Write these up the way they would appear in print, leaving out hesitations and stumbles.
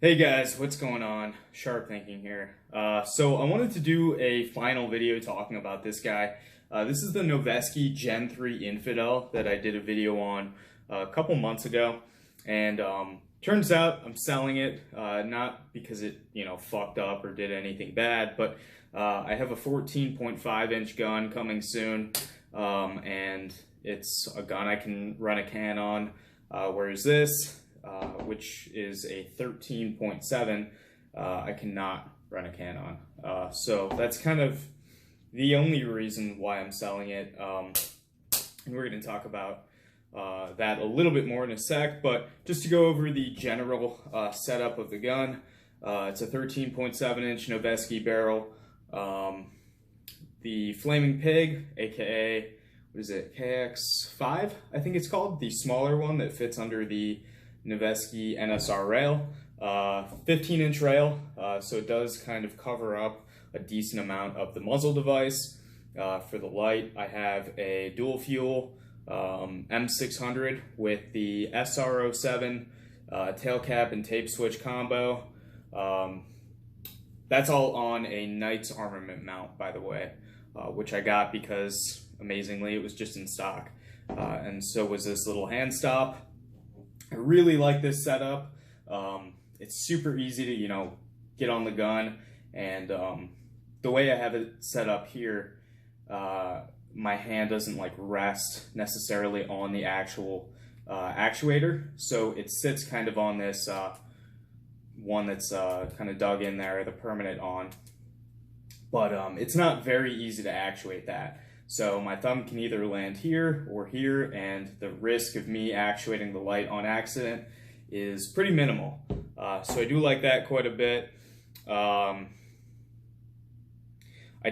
Hey guys, what's going on? Sharp Thinking here. So I wanted to do a final video talking about this guy. This is the Noveske Gen 3 Infidel that I did a video on a couple months ago. And turns out I'm selling it, not because it, fucked up or did anything bad, but I have a 14.5 inch gun coming soon. And it's a gun I can run a can on, whereas this, which is a 13.7, I cannot run a can on. So that's kind of the only reason why I'm selling it. And we're going to talk about that a little bit more in a sec, but just to go over the general setup of the gun, it's a 13.7 inch Noveske barrel. The Flaming Pig, aka, what is it, KAC 5, I think it's called, the smaller one that fits under the Noveske NSR rail, 15-inch rail, so it does kind of cover up a decent amount of the muzzle device. For the light, I have a dual fuel M600 with the SR15 tail cap and tape switch combo. That's all on a Knight's Armament mount, by the way, which I got because, amazingly, it was just in stock. And so was this little hand stop. I really like this setup. It's super easy to, get on the gun, and the way I have it set up here, my hand doesn't rest necessarily on the actual actuator, so it sits kind of on this one that's kind of dug in there, the permanent on, but it's not very easy to actuate that. So my thumb can either land here or here, and the risk of me actuating the light on accident is pretty minimal. So I do like that quite a bit. I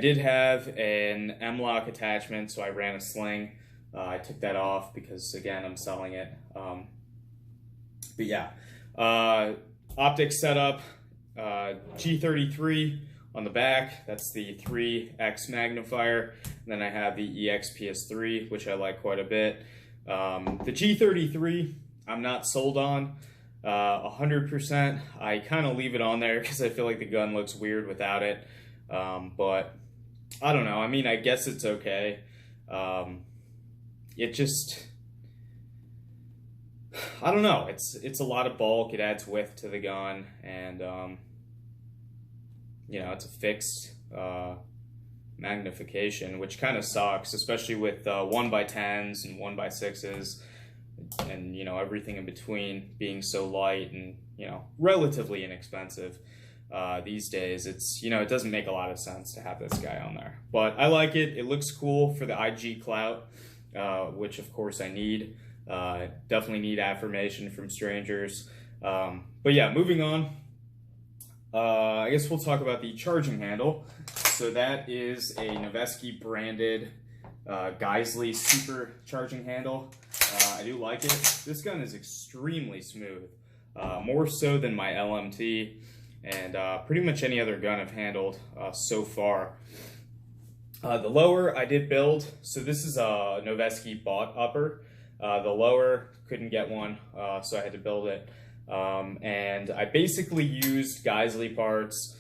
did have an M-lock attachment, so I ran a sling. I took that off because, again, I'm selling it. But yeah, optics setup, G33 on the back, that's the 3x magnifier. And then I have the EXPS3, which I like quite a bit. The G33, I'm not sold on 100%. I kind of leave it on there because I feel like the gun looks weird without it. But I don't know. I mean, I guess it's okay. It just, I don't know. It's a lot of bulk. It adds width to the gun, and it's a fixed magnification, which kind of sucks, especially with 1x10s and 1x6s, and everything in between being so light and relatively inexpensive these days. It's it doesn't make a lot of sense to have this guy on there, but I like it. It looks cool for the IG clout, which of course I need. Definitely need affirmation from strangers. But yeah, moving on. I guess we'll talk about the charging handle. So that is a Noveske branded Geisley super charging handle. I do like it. This gun is extremely smooth, more so than my LMT and pretty much any other gun I've handled so far. The lower I did build, so this is a Noveske bought upper. The lower, couldn't get one, so I had to build it. And I basically used Geisley parts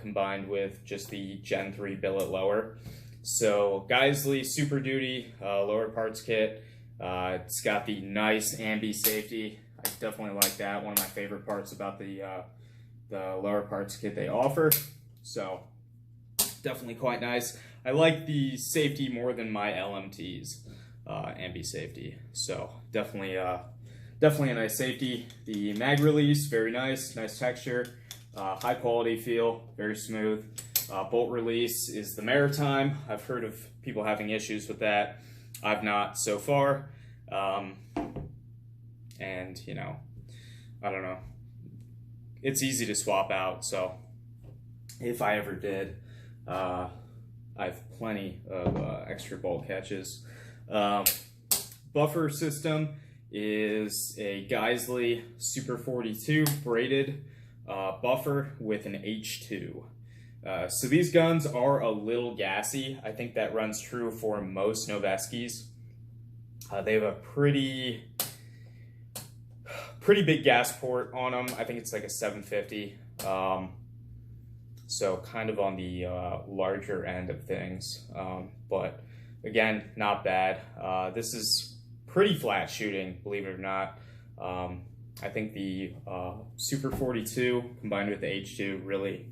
combined with just the Gen 3 billet lower. So Geisley Super Duty lower parts kit. It's got the nice ambi safety. I definitely like that. One of my favorite parts about the lower parts kit they offer. So definitely quite nice. I like the safety more than my LMT's ambi safety. So definitely a nice safety. The mag release, very nice texture, high quality feel, very smooth. Bolt release is the Maritime. I've heard of people having issues with that. I've not so far. And I don't know. It's easy to swap out, so if I ever did, I have plenty of extra bolt catches. Buffer system is a Geisley Super 42 braided buffer with an H2. So these guns are a little gassy. I think that runs true for most Noveskes. They have a pretty pretty big gas port on them. I think it's like a 750. So kind of on the larger end of things. But again, not bad. This is pretty flat shooting, believe it or not. I think the Super 42 combined with the H2 really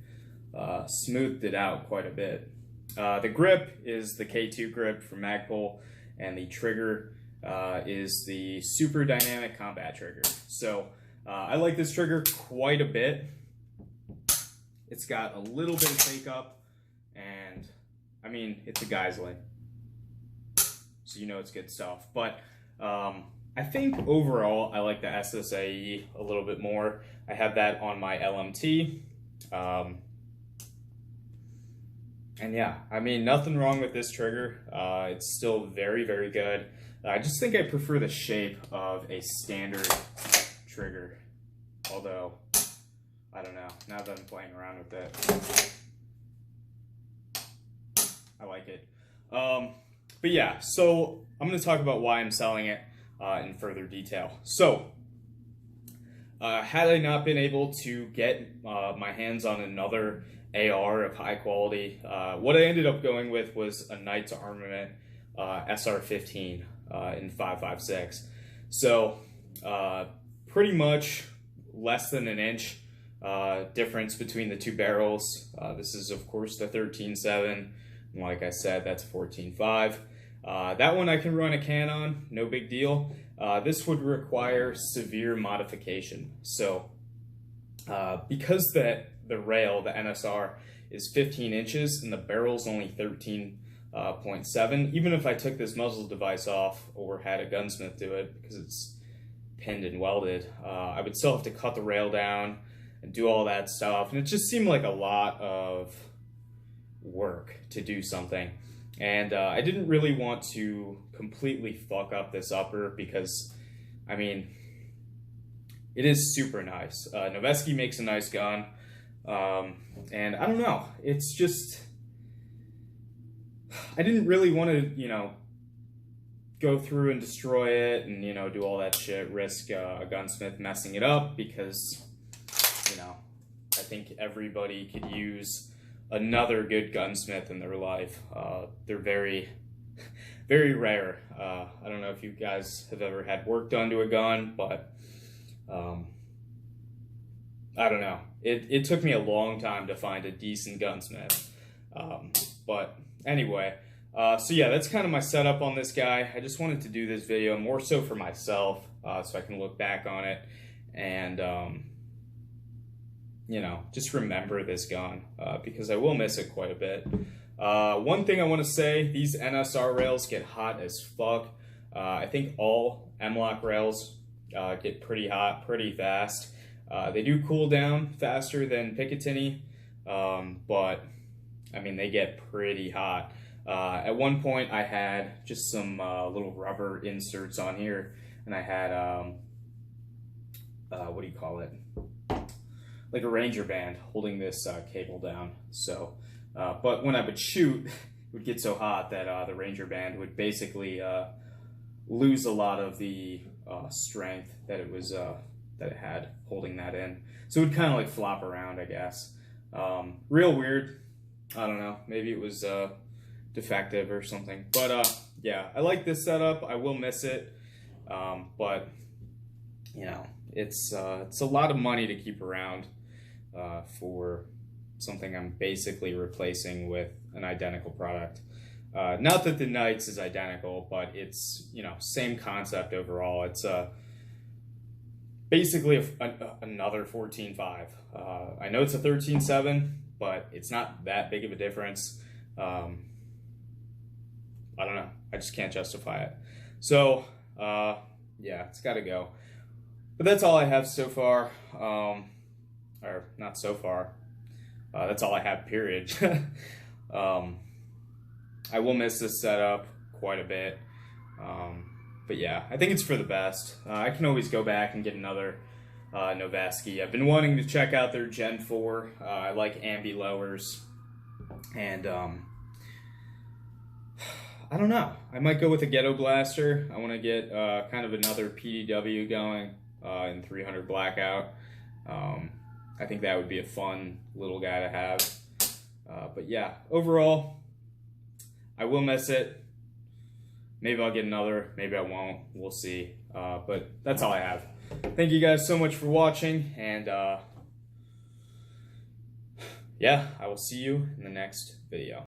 smoothed it out quite a bit. The grip is the K2 grip from Magpul, and the trigger is the Super Dynamic Combat Trigger. So I like this trigger quite a bit. It's got a little bit of fake up, and I mean, it's a Geisling, so you know it's good stuff. But I think overall I like the SSAE a little bit more. I have that on my LMT. And yeah, I mean, nothing wrong with this trigger. It's still very, very good. I just think I prefer the shape of a standard trigger. Although, I don't know, now that I'm playing around with it, I like it. But yeah, so I'm going to talk about why I'm selling it in further detail. So, had I not been able to get my hands on another AR of high quality, what I ended up going with was a Knight's Armament SR15 in 5.56. So pretty much less than an inch difference between the two barrels. This is of course the 13.7, and like I said, that's 14.5. That one I can run a can on, no big deal. This would require severe modification. So because the rail, the NSR, is 15 inches and the barrel's only 13.7, even if I took this muzzle device off or had a gunsmith do it because it's pinned and welded, I would still have to cut the rail down and do all that stuff, and it just seemed like a lot of work to do something. And I didn't really want to completely fuck up this upper because, I mean, it is super nice. Noveske makes a nice gun. And I don't know, it's just, I didn't really want to, you know, go through and destroy it and, you know, do all that shit, risk a gunsmith messing it up because, you know, I think everybody could use another good gunsmith in their life. They're very, very rare. I don't know if you guys have ever had work done to a gun, but I don't know. It took me a long time to find a decent gunsmith. But anyway, so yeah, that's kind of my setup on this guy. I just wanted to do this video more so for myself, so I can look back on it and, you know, just remember this gun, because I will miss it quite a bit. One thing I want to say, these NSR rails get hot as fuck. I think all M-LOK rails get pretty hot pretty fast. They do cool down faster than Picatinny, but I mean, they get pretty hot. At one point I had just some little rubber inserts on here, and I had, what do you call it? Like a Ranger band holding this cable down. So, but when I would shoot, it would get so hot that the Ranger band would basically lose a lot of the strength that it was that it had holding that in. So it would kind of like flop around, I guess. Real weird. I don't know. Maybe it was defective or something. But yeah, I like this setup. I will miss it. But you know, it's a lot of money to keep around for something I'm basically replacing with an identical product. Not that the Knights is identical, but it's, you know, same concept overall. It's basically another 14.5. I know it's a 13.7, but it's not that big of a difference. I don't know. I just can't justify it. So, yeah, it's got to go. But that's all I have so far. Or not so far. That's all I have, period. I will miss this setup quite a bit. But yeah, I think it's for the best. I can always go back and get another Noveske. I've been wanting to check out their Gen 4. I like ambi lowers. And I don't know. I might go with a Ghetto Blaster. I want to get kind of another PDW going. in 300 Blackout. I think that would be a fun little guy to have. But yeah, overall, I will miss it. Maybe I'll get another, maybe I won't, we'll see. But that's all I have. Thank you guys so much for watching, and yeah, I will see you in the next video.